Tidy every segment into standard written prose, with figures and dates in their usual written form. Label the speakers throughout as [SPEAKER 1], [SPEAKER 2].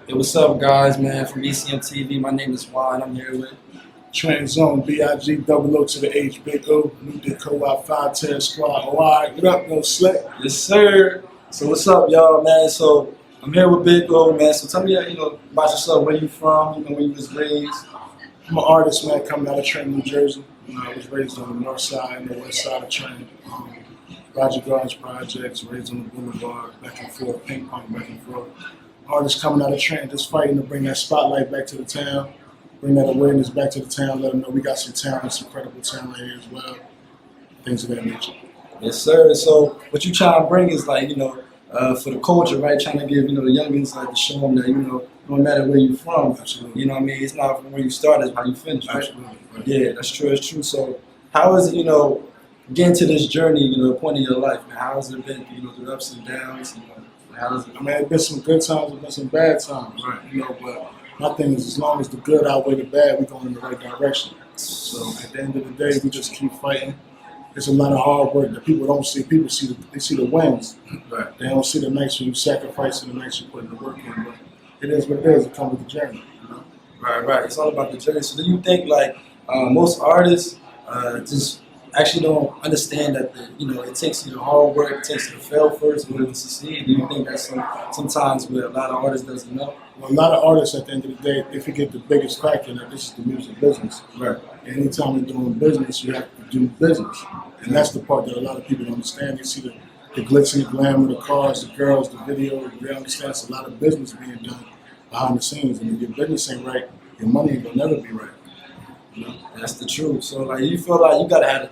[SPEAKER 1] Hey, what's up, guys, man? From ECM TV, my name is Juan. I'm here with.
[SPEAKER 2] Zone, B-I-G, double O to the H, Big Ooh, New Dick Co-op, 510 Squad. All right, what up, no slick?
[SPEAKER 1] Yes, sir. So, what's up, y'all, man? So, I'm here with Big Ooh, man. So, tell me, about yourself. Where you from? Where you was raised?
[SPEAKER 2] I'm an artist, man, coming out of Trenton, New Jersey. I was raised on the north side and the west side of Trenton. Roger Gardens Projects, raised on the boulevard, back and forth, ping pong, back and forth. Artists coming out of Trenton, just fighting to bring that spotlight back to the town. Bring that awareness back to the town, let them know we got some talent, some credible talent here as well, things of that nature.
[SPEAKER 1] Yes, sir. So, what you trying to bring is for the culture, right? Trying to give, the youngins, to show them that, no matter where you're from,
[SPEAKER 2] Absolutely.
[SPEAKER 1] you know what I mean? It's not from where you start, it's how you finish, right?
[SPEAKER 2] Absolutely. Right.
[SPEAKER 1] Yeah, that's true, it's true. So, how is it, getting to this journey, the point of your life, man? How has it been, through the ups and downs? How is it?
[SPEAKER 2] I mean, it's been some good times, it's been some bad times,
[SPEAKER 1] Right.
[SPEAKER 2] But my thing is, as long as the good outweigh the bad, we're going in the right direction. So at the end of the day, we just keep fighting. It's a lot of hard work that people don't see. People see the wins.
[SPEAKER 1] Right.
[SPEAKER 2] They don't see the nights when you sacrifice and the nights you put in the work in. But it is what it is. It comes with the journey.
[SPEAKER 1] Right. It's all about the journey. So do you think most artists just actually don't understand that it takes you the hard work, it takes you to fail first in order to succeed? Do you think that's sometimes where a lot of artists doesn't know?
[SPEAKER 2] Well, a lot of artists at the end of the day, they forget the biggest factor that this is the music business.
[SPEAKER 1] Right.
[SPEAKER 2] Anytime you're doing business, you have to do business. And that's the part that a lot of people don't understand. They see the glitz and the glamour, the cars, the girls, the video. They understand it's a lot of business being done behind the scenes. And if your business ain't right, your money ain't gonna never be right.
[SPEAKER 1] That's the truth. So you feel like it gotta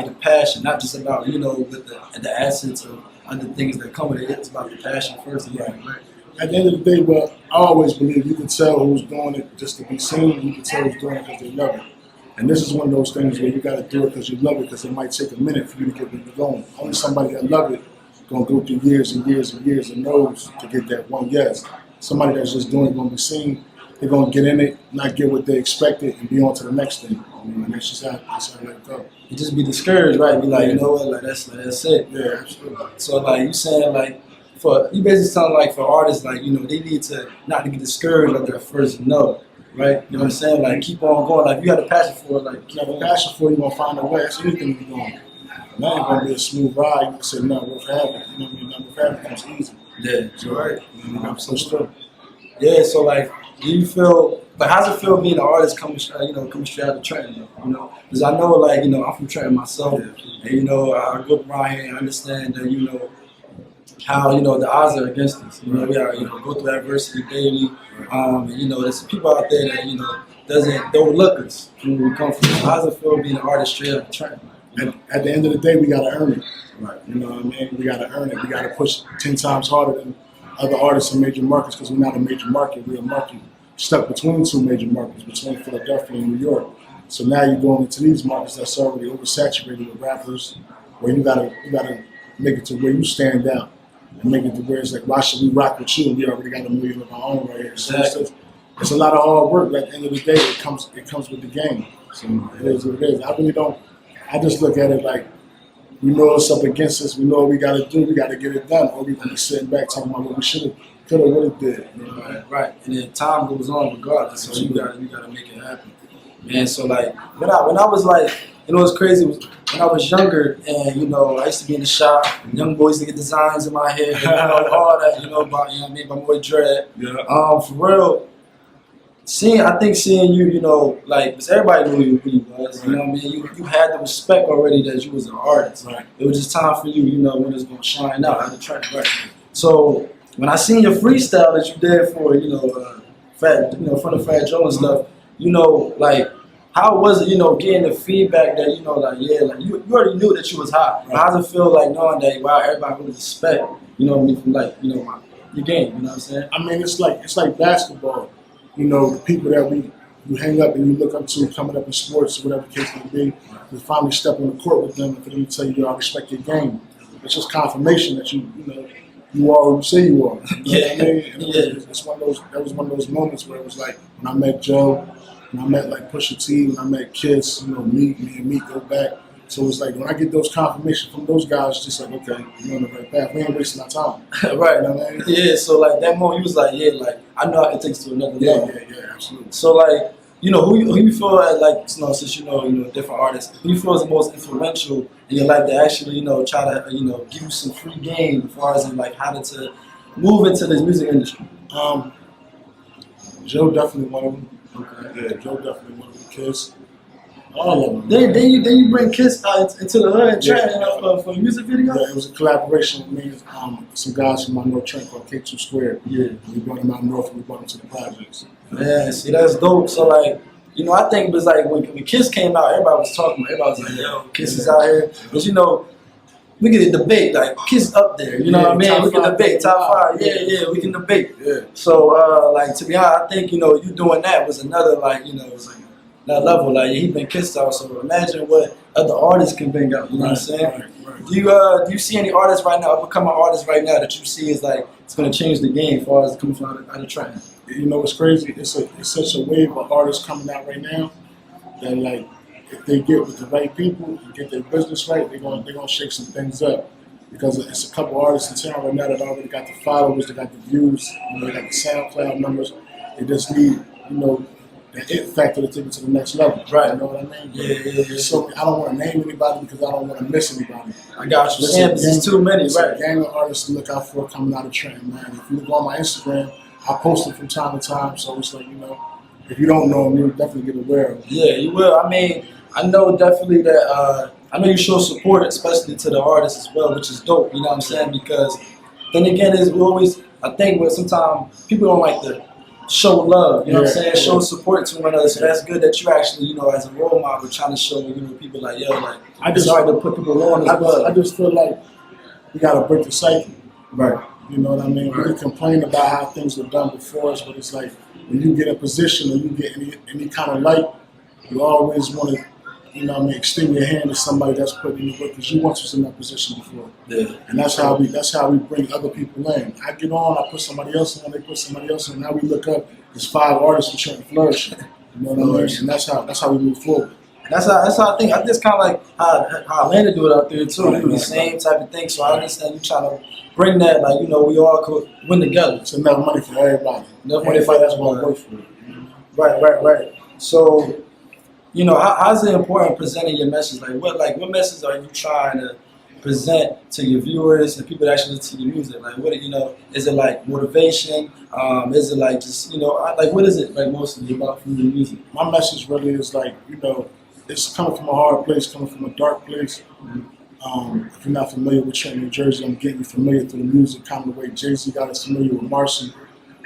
[SPEAKER 1] be the passion, not just about, with the assets of other things that come with it. It's about the passion first.
[SPEAKER 2] Right. At the end of the day, well, I always believe you can tell who's doing it just to be seen, you can tell who's doing it because they love it. And this is one of those things where you got to do it because you love it, because it might take a minute for you to get where you're going. Only somebody that love it going to go through years and years and years and knows to get that one yes. Somebody that's just doing it going to be seen, they're going to get in it, not get what they expected, and be on to the next thing. And that's just how I let it go.
[SPEAKER 1] You just be discouraged, right? Be like, you know what, that's it.
[SPEAKER 2] Yeah, absolutely.
[SPEAKER 1] So you saying you basically sound for artists, they need to not to get discouraged at their first no, right? You know what I'm saying? Keep on going. If you got a passion for it,
[SPEAKER 2] you got a passion for it, you're gonna find a way. That's anything you're doing. And that ain't gonna be a smooth ride. You can say no, worth having. You know what I mean? Not worth having comes easy.
[SPEAKER 1] Yeah, you're right.
[SPEAKER 2] I'm so true.
[SPEAKER 1] Yeah, so do you feel how's it feel being an artist coming straight out of Trenton? Because I know I'm from Trenton myself, and I grew up around here and I understand that how the odds are against us. We are go through adversity daily. And there's people out there that don't look us from where we come from. How's it feel being an artist straight out of Trenton?
[SPEAKER 2] At the end of the day, we gotta earn it.
[SPEAKER 1] Right.
[SPEAKER 2] You know what I mean? We gotta earn it. We gotta push 10 times harder than other artists in major markets, because we're not a major market. We're a market stuck between two major markets, between Philadelphia and New York. So now you're going into these markets that's already oversaturated with rappers, where you gotta make it to where you stand out. And make it to where it's like, why should we rock with you? We already got a million of our own right here. So it's a lot of hard work, but at the end of the day, it comes with the game. So it is what it is. I really don't. I just look at it like, we know it's up against us. We know what we got to do. We got to get it done. Or we're going to be sitting back talking about what we should have, could have, would have did.
[SPEAKER 1] Right. And then time goes on regardless. So you got to make it happen. Man, so when I was what's crazy was when I was younger, and I used to be in the shop, young boys to get designs in my head, and, all that, about my boy Dread.
[SPEAKER 2] Yeah.
[SPEAKER 1] For real, I think seeing you, because everybody knew who you was, you know what I mean? You had the respect already that you was an artist.
[SPEAKER 2] Right.
[SPEAKER 1] It was just time for you, when it's gonna shine out on the track, right? So when I seen your freestyle that you did for, front of Fat Joe and stuff, how was it, getting the feedback that, you already knew that you was hot. Right. How does it feel knowing that, wow, everybody really respect, from your game, you know what I'm saying?
[SPEAKER 2] I mean, it's like basketball. The people that you hang up and you look up to coming up in sports, or whatever the case may be, you finally step on the court with them and for them to tell you, I respect your game. It's just confirmation that you are who you say you are. You know what I mean? And that was one of those moments where it was like, when I met Joe, when I met Pusha T, when I met Kiss, me and Meek go back. So it's like when I get those confirmation from those guys, just like, okay, we're on the right path. We ain't wasting our time.
[SPEAKER 1] Right.
[SPEAKER 2] You know what I mean?
[SPEAKER 1] Yeah, so like that moment, you was like, yeah, like I know I can take this to another level.
[SPEAKER 2] Yeah, absolutely.
[SPEAKER 1] So like, you know, who you feel like, you know, since you know different artists, who you feel is the most influential in your life that actually, you know, try to, you know, give you some free game as far as in like how to move into this music industry?
[SPEAKER 2] Joe definitely one of them.
[SPEAKER 1] Okay.
[SPEAKER 2] Yeah, Joe definitely one of them. Kids. All of them.
[SPEAKER 1] Then you bring Kiss out into the hood and
[SPEAKER 2] Yeah.
[SPEAKER 1] try, you know, for a music video.
[SPEAKER 2] Yeah, it was a collaboration with me and some guys from my North Trent called K2 Squared.
[SPEAKER 1] Yeah.
[SPEAKER 2] We brought them out north and we brought them to the projects.
[SPEAKER 1] Yeah, see, that's dope. So like, you know, I think it was like when Kiss came out, everybody was talking about it. Everybody was like, yo, Kiss is out here. But you know, we can debate, like Kiss up there, you know what I mean? We can debate, top 5, yeah, we can debate.
[SPEAKER 2] Yeah.
[SPEAKER 1] So like to be honest, I think, you know, you doing that was another like, you know, it was like that level, like he been Kissed out, so imagine what other artists can bring out, you know what I'm saying?
[SPEAKER 2] Right.
[SPEAKER 1] Do you see any artists right now, up and coming artists right now that you see is like, it's gonna change the game as far as coming from out of Trenton?
[SPEAKER 2] You know what's crazy? It's such a wave of artists coming out right now that like if they get with the right people and get their business right, they're gonna shake some things up. Because it's a couple artists in town right now that already got the followers, they got the views, you know, they got the SoundCloud numbers. They just need, you know, the it factor to take it to the next level.
[SPEAKER 1] Right.
[SPEAKER 2] You know what I mean?
[SPEAKER 1] Yeah.
[SPEAKER 2] So I don't want to name anybody because I don't want to miss anybody.
[SPEAKER 1] I got you. There's too many,
[SPEAKER 2] It's
[SPEAKER 1] right?
[SPEAKER 2] a gang of artists to look out for coming out of Trenton, man. If you look on my Instagram, I post them from time to time, so it's like, you know, if you don't know them, you'll definitely get aware of them.
[SPEAKER 1] Yeah, you will. I mean, I know definitely that, I know you show support, especially to the artists as well, which is dope, you know what I'm saying? Because then again, I think where sometimes people don't like to show love, you know what I'm saying? Show support to one another. So that's good that you actually, you know, as a role model, trying to show, you know, people like, yo, like, it's hard to put people on as well.
[SPEAKER 2] I just feel like we got to break the cycle.
[SPEAKER 1] Right.
[SPEAKER 2] You know what I mean?
[SPEAKER 1] Right.
[SPEAKER 2] We can complain about how things were done before us, but it's like when you get a position or you get any kind of light, you always want to, you know what I mean, extend your hand to somebody that's putting in the work because you once was in that position before.
[SPEAKER 1] Yeah.
[SPEAKER 2] And that's how we bring other people in. I get on, I put somebody else on, they put somebody else in. Now we look up, there's 5 artists who trying to flourish. You know what I mean? And that's how we move forward.
[SPEAKER 1] That's how I think. I think it's kind of like how Atlanta do it out there too. They do the same type of thing. So I understand you trying to bring that, like, you know, we all could win together.
[SPEAKER 2] It's enough money for everybody.
[SPEAKER 1] Enough money for
[SPEAKER 2] that's what
[SPEAKER 1] everybody.
[SPEAKER 2] work for it.
[SPEAKER 1] Right. So, you know, how's it important presenting your message? Like what message are you trying to present to your viewers and people that actually listen to your music? Like, what, you know, is it like motivation? Is it like just, you know, like what is it like mostly about from your music?
[SPEAKER 2] My message really is like, you know, it's coming from a hard place, coming from a dark place. If you're not familiar with Trenton, New Jersey, I'm getting you familiar through the music, kind of the way Jay-Z got us familiar with Marcy,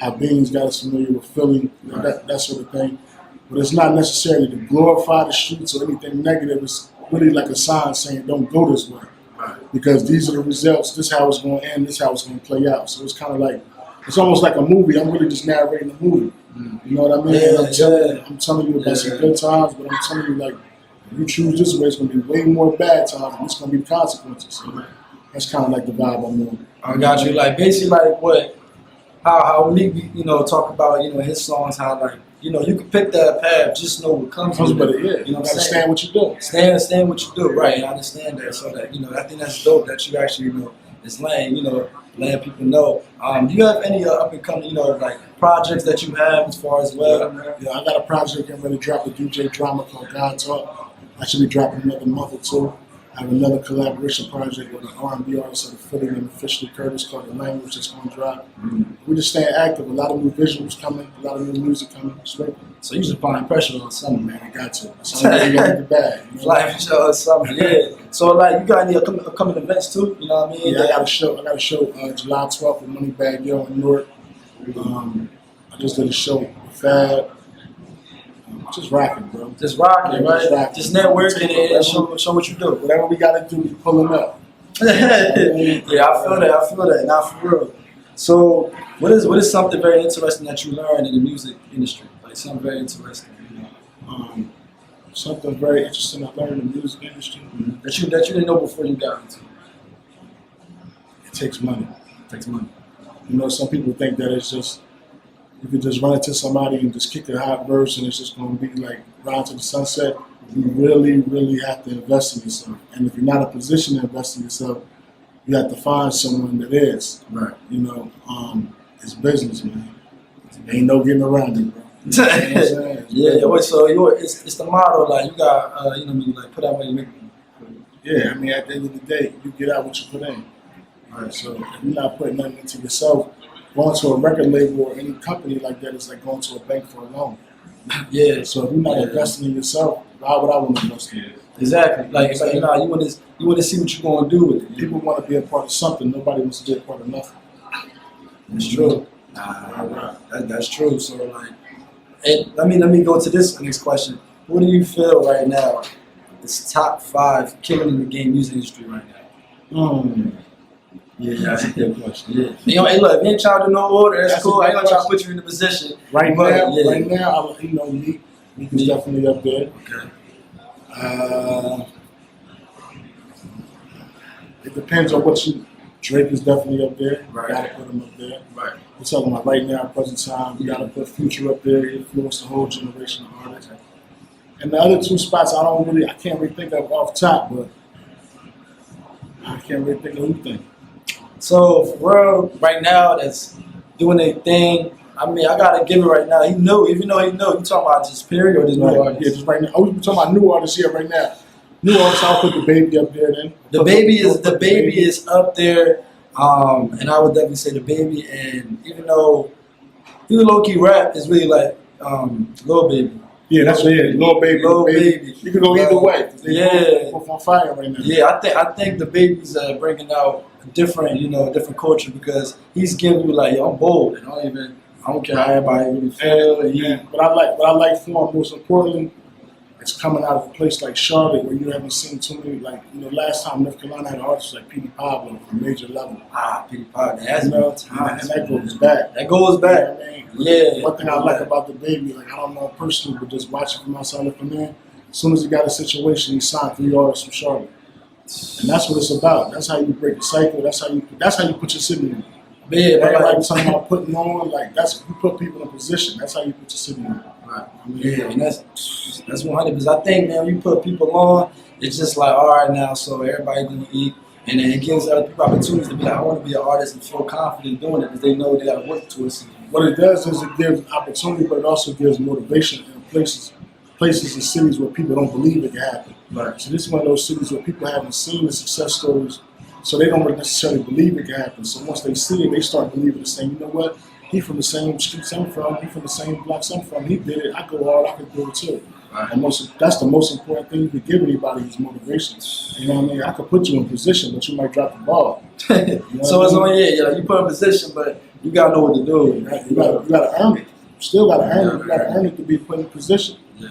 [SPEAKER 2] how Beans got us familiar with Philly, you know, that sort of thing. But it's not necessarily to glorify the streets or anything negative. It's really like a sign saying, don't go this way. Because these are the results, this is how it's going to end, this is how it's going to play out. So it's kind of like, it's almost like a movie. I'm really just narrating the movie. You know what I mean?
[SPEAKER 1] Yeah,
[SPEAKER 2] I'm telling you about some good times, but I'm telling you, like, if you choose this way, it's going to be way more bad times, and it's going to be consequences. So that's kind of like the vibe I'm on.
[SPEAKER 1] I got you. Like, basically, like how we, you know, talk about, you know, his songs, how, like, you know, you can pick that path, just know what comes with
[SPEAKER 2] But
[SPEAKER 1] it.
[SPEAKER 2] yeah,
[SPEAKER 1] You know what I'm saying?
[SPEAKER 2] understand what you're doing.
[SPEAKER 1] Stand what you do, right? And I understand that. So that, you know, I think that's dope that you actually, you know, is letting, you know, letting people know. Do you have any up and coming, you know, like projects that you have as far as well?
[SPEAKER 2] Yeah, I got a project I'm ready to drop with DJ Drama called God Talk. I should be dropping another month or two. I have another collaboration project with an R&B artist out of Philly named Officially Curtis called The Language that's going to drop. We're just staying active. A lot of new visuals coming, a lot of new music coming. Straight.
[SPEAKER 1] So you just applying pressure on something,
[SPEAKER 2] Man, I got to. So you got the bag. You know?
[SPEAKER 1] Life show or something, yeah. So like, you got any upcoming events too? You know what I mean?
[SPEAKER 2] Yeah, I got a show. July 12th with Moneybag Yo in Newark. I just did a show with Fab. Just rocking, bro.
[SPEAKER 1] Just rocking, right? Just networking and show what you do.
[SPEAKER 2] Whatever we got to do, we pulling up.
[SPEAKER 1] Yeah, I feel that. Not for real. So, what is something very interesting that you learned in the music industry? Like something very interesting, you know?
[SPEAKER 2] Something very interesting I learned in the music industry.
[SPEAKER 1] That you didn't know before you got into.
[SPEAKER 2] It takes money.
[SPEAKER 1] It takes money.
[SPEAKER 2] You know, some people think that it's just you could just run into somebody and just kick a hot verse and it's just going to be like round to the sunset. You really, really have to invest in yourself. And if you're not in a position to invest in yourself, you have to find someone that is.
[SPEAKER 1] Right.
[SPEAKER 2] You know, it's business, man. Ain't no getting around it, bro. You know what I'm saying?
[SPEAKER 1] So it's the motto, like you got, you know what I mean, like put out what you make.
[SPEAKER 2] Yeah, I mean, at the end of the day, you get out what you put in. Right. So if you're not putting nothing into yourself, going to a record label or any company like that is like going to a bank for a loan.
[SPEAKER 1] Yeah.
[SPEAKER 2] So if you're not investing in yourself, why would I want to invest in you?
[SPEAKER 1] Exactly. Like you know, you want to see what you're gonna do with it.
[SPEAKER 2] People want to be a part of something. Nobody wants to be a part of nothing.
[SPEAKER 1] That's true. That's true. So like, and let me go to this next question. What do you feel right now is top 5 killing in the game music industry right now?
[SPEAKER 2] Yeah, that's a good question.
[SPEAKER 1] Yeah. You know, hey, look, if you ain't trying to do no order, that's cool. I ain't gonna try to put you in the position.
[SPEAKER 2] Right now, you know, Meek is definitely up there.
[SPEAKER 1] Okay.
[SPEAKER 2] It depends on what you. Drake is definitely up there.
[SPEAKER 1] Right.
[SPEAKER 2] You gotta put him up there.
[SPEAKER 1] Right.
[SPEAKER 2] We're talking about right now, present time. You gotta put Future up there. He influenced the whole generation of artists. And the other 2 spots, I can't really think of off top, but I can't really think of anything.
[SPEAKER 1] So for real, right now, that's doing a thing. I mean, I gotta give it right now. He knew, even though he knew. You talking about just period or just new artists?
[SPEAKER 2] Yeah, just right now. Oh, we talking about new artists here right now. New artists, I'll put the baby up there then.
[SPEAKER 1] The baby is up there, and I would definitely say the baby. And even though low key rap is really like Lil Baby.
[SPEAKER 2] Yeah, that's what it is. Lil Baby. You can go either way.
[SPEAKER 1] Yeah,
[SPEAKER 2] both on fire right now.
[SPEAKER 1] Yeah, I think the baby's bringing out a different culture because he's giving you like, yo, I'm bold and I don't care how everybody really feel.
[SPEAKER 2] Yeah. But I like for him most importantly. It's coming out of a place like Charlotte where you haven't seen too many, like, you know, last time North Carolina had artists like Petey Pablo on a major level.
[SPEAKER 1] Petey Pablo, that's no time.
[SPEAKER 2] And that goes back.
[SPEAKER 1] That goes back.
[SPEAKER 2] You know what I mean?
[SPEAKER 1] Yeah.
[SPEAKER 2] One thing I like about the baby, like, I don't know personally, but just watching from outside looking in, as soon as he got a situation, he signed 3 artists from Charlotte. And that's what it's about. That's how you break the cycle. That's how you put your city in.
[SPEAKER 1] Yeah, but
[SPEAKER 2] like talking about putting on, like, you put people in a position. That's how you put your city in.
[SPEAKER 1] Right. Yeah, and that's 100. Because I think, man, when you put people on, it's just like, all right, now, so everybody gonna eat, and then it gives other people opportunities to be like, I want to be an artist and feel confident doing it because they know they got to work towards it.
[SPEAKER 2] What it does is it gives opportunity, but it also gives motivation in places and cities where people don't believe it can happen.
[SPEAKER 1] Right.
[SPEAKER 2] So this is one of those cities where people haven't seen the success stories, so they don't necessarily believe it can happen. So once they see it, they start believing and saying, you know what? He from the same streets I'm from. He from the same blocks I'm from. He did it. I go hard. I can do it too. Right. And that's the most important thing you can give anybody is motivation. You know what I mean? I could put you in position, but you might drop the ball.
[SPEAKER 1] You know so it's on you put in position, but you gotta know what to do.
[SPEAKER 2] Right? You gotta earn it. You still gotta earn it. You gotta earn it to be put in position.
[SPEAKER 1] Yeah.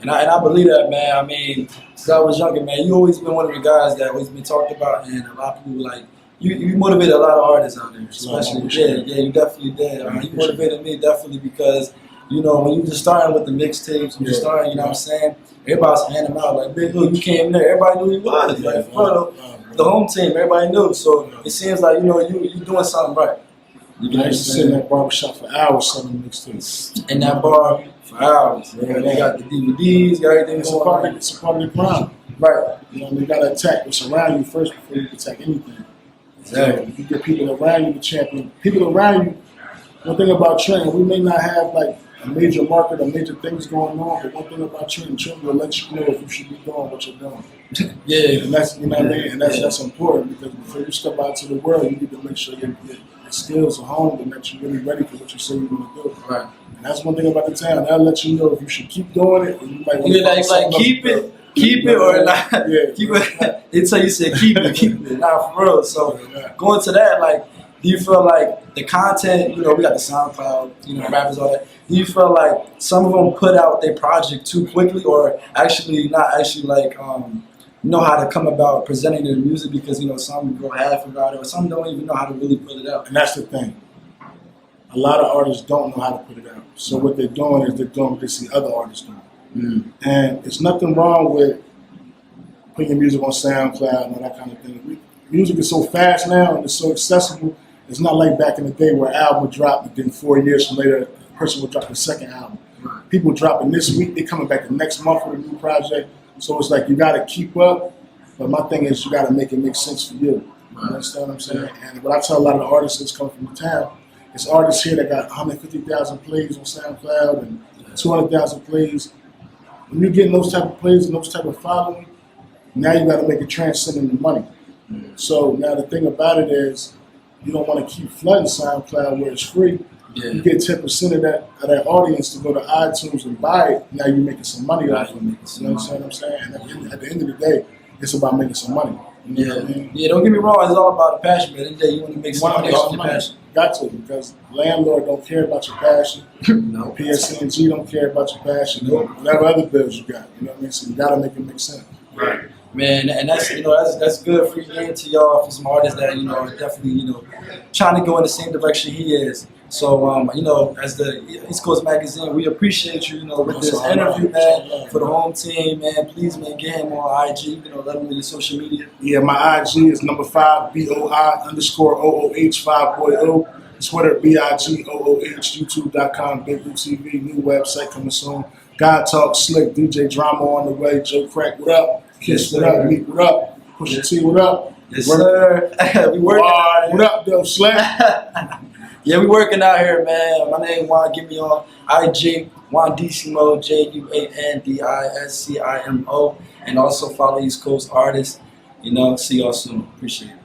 [SPEAKER 1] And I believe that, man. I mean, since I was younger, man, you always been one of the guys that always been talked about, and a lot of people like. You motivated a lot of artists out there, especially you definitely did. You motivated me definitely because you know when you just starting with the mixtapes, you just starting, you know what I'm saying. Everybody's handing them out like Big Ooh, you came there, everybody knew you was like the home team, everybody knew. So it seems like you doing something right.
[SPEAKER 2] I used to sit in that barbershop for hours selling mixtapes.
[SPEAKER 1] In that bar for hours. Yeah, they got the DVDs, got everything.
[SPEAKER 2] It's a part of the crime.
[SPEAKER 1] Right.
[SPEAKER 2] You know, you gotta attack what's around you first before you can attack anything.
[SPEAKER 1] Exactly.
[SPEAKER 2] You get people around you the champion. People around you. One thing about Trenton, we may not have like a major market or major things going on, but one thing about Trenton will let you know if you should be doing what you're doing.
[SPEAKER 1] Yeah.
[SPEAKER 2] And that's, you know what I mean? And that's important because before you step out to the world, you need to make sure your skills are honed and that you're really ready for what you say you're going to do.
[SPEAKER 1] Right.
[SPEAKER 2] And that's one thing about the town. They'll let you know if you should keep doing it or you might want to
[SPEAKER 1] like keep it or not.
[SPEAKER 2] Yeah.
[SPEAKER 1] Keep it. Until you said keep it. Nah, for real. So going to that, like, do you feel like the content, we got the SoundCloud, rappers, all that. Do you feel like some of them put out their project too quickly or actually not actually like know how to come about presenting their music because, some go half about it or some don't even know how to really put it out?
[SPEAKER 2] And that's the thing. A lot of artists don't know how to put it out. So what they're doing is they're doing what they see other artists doing. And there's nothing wrong with putting your music on SoundCloud and all that kind of thing. Music is so fast now and it's so accessible. It's not like back in the day where an album would drop and then 4 years from later, person will drop the second album.
[SPEAKER 1] Right.
[SPEAKER 2] People dropping this week, they coming back the next month with a new project. So it's like you got to keep up, but my thing is you got to make it make sense for you.
[SPEAKER 1] Right.
[SPEAKER 2] You understand what I'm saying? And what I tell a lot of the artists that's come from the town, it's artists here that got 150,000 plays on SoundCloud and 200,000 plays. When you're getting those type of plays and those type of following, now you got to make it transcend into money. So now the thing about it is, you don't want to keep flooding SoundCloud where it's free.
[SPEAKER 1] Yeah.
[SPEAKER 2] You get 10% of that audience to go to iTunes and buy it. Now you're making some money off of it. You understand what I'm saying? And at the end of the day, it's about making some money. You know what I mean?
[SPEAKER 1] Yeah, don't get me wrong, it's all about the passion, but at the end of the day, you want to make some money off your passion.
[SPEAKER 2] Got to, because landlord don't care about your passion.
[SPEAKER 1] No.
[SPEAKER 2] PSC&G don't care about your passion. Whatever other bills you got. You know what I mean? So you got to make it make sense.
[SPEAKER 1] Right. Man, and that's that's good for you to y'all, for some artists that are definitely trying to go in the same direction he is. So as the East Coast Magazine, we appreciate you with this interview, man, for the home team, man. Please, man, get him on IG, let him know your social media.
[SPEAKER 2] Yeah, my IG is number 5 BOI_OOH 5boy. Twitter BIGOOH, YouTube.com Big Ooh TV, new website coming soon. God Talk Slick, DJ Drama on the way, Joe Crack, what up? Kiss, what up? Meek, what up? Pusha T, what up?
[SPEAKER 1] Yes, sir. We working out here.
[SPEAKER 2] What up, though, Slick?
[SPEAKER 1] Yeah, we working out here, man. My name Juan. Get me on IG, Juan Dissimo, JUANDISCIMO, and also follow East Coast artists. See y'all soon. Appreciate it.